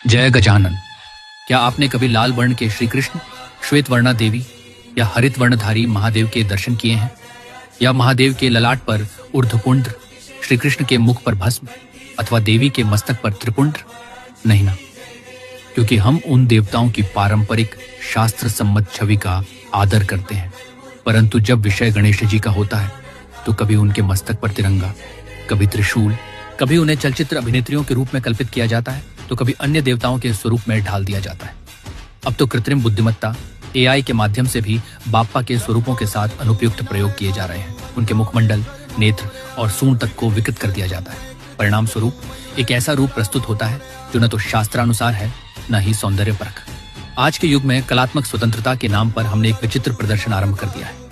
जय गजानन। क्या आपने कभी लाल वर्ण के श्री कृष्ण, श्वेत वर्णा देवी या हरित वर्णधारी महादेव के दर्शन किए हैं? या महादेव के ललाट पर ऊर्ध्वपुंड्र, श्री कृष्ण के मुख पर भस्म अथवा देवी के मस्तक पर त्रिपुंड्र? नहीं ना, क्योंकि हम उन देवताओं की पारंपरिक शास्त्र सम्मत छवि का आदर करते हैं, परंतु जब विषय गणेश जी का होता है तो कभी उनके मस्तक पर तिरंगा, कभी त्रिशूल, कभी उन्हें चलचित्र अभिनेत्रियों के रूप में कल्पित किया जाता है, तो कभी अन्य देवताओं के स्वरूप में ढाल दिया जाता है। अब तो कृत्रिम बुद्धिमत्ता AI के माध्यम से भी बाप्पा के स्वरूपों के साथ अनुपयुक्त प्रयोग किए जा रहे हैं। उनके मुखमंडल, नेत्र और सूंड तक को विकृत कर दिया जाता है। परिणाम स्वरूप एक ऐसा रूप प्रस्तुत होता है जो न तो शास्त्रानुसार है, न ही सौंदर्य परख। आज के युग में कलात्मक स्वतंत्रता के नाम पर हमने एक विचित्र प्रदर्शन आरंभ कर दिया है।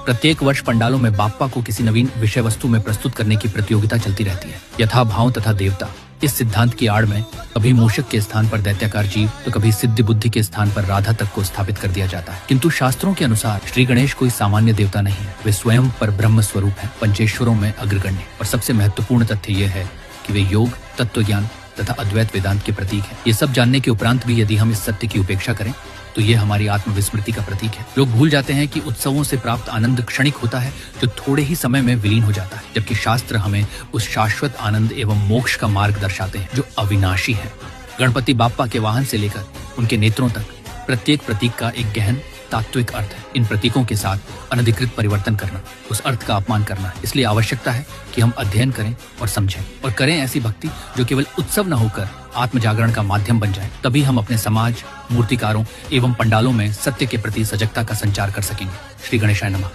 प्रत्येक वर्ष पंडालों में बाप्पा को किसी नवीन विषय वस्तु में प्रस्तुत करने की प्रतियोगिता चलती रहती है। यथा भाव तथा देवता, इस सिद्धांत की आड़ में कभी मूषक के स्थान पर दैत्याकार जीव तो कभी सिद्धि बुद्धि के स्थान पर राधा तक को स्थापित कर दिया जाता है। किंतु शास्त्रों के अनुसार श्री गणेश कोई सामान्य देवता नहीं है। वे स्वयं पर ब्रह्म स्वरूप है, पंचेश्वरों में अग्रगण्य। और सबसे महत्वपूर्ण तथ्य यह है कि वे योग, तत्व ज्ञान तथा अद्वैत वेदांत के प्रतीक है। ये सब जानने के उपरांत भी यदि हम इस सत्य की उपेक्षा करें तो ये हमारी आत्मविस्मृति का प्रतीक है। लोग भूल जाते हैं कि उत्सवों से प्राप्त आनंद क्षणिक होता है, जो थोड़े ही समय में विलीन हो जाता है, जबकि शास्त्र हमें उस शाश्वत आनंद एवं मोक्ष का मार्ग दर्शाते हैं जो अविनाशी है। गणपति बाप्पा के वाहन से लेकर उनके नेत्रों तक प्रत्येक प्रतीक का एक गहन तात्विक अर्थ है। इन प्रतीकों के साथ अनधिकृत परिवर्तन करना उस अर्थ का अपमान करना है। इसलिए आवश्यकता है कि हम अध्ययन करें और समझें और करें ऐसी भक्ति जो केवल उत्सव न होकर आत्म जागरण का माध्यम बन जाए। तभी हम अपने समाज, मूर्तिकारों एवं पंडालों में सत्य के प्रति सजगता का संचार कर सकेंगे। श्री गणेशाय नमः।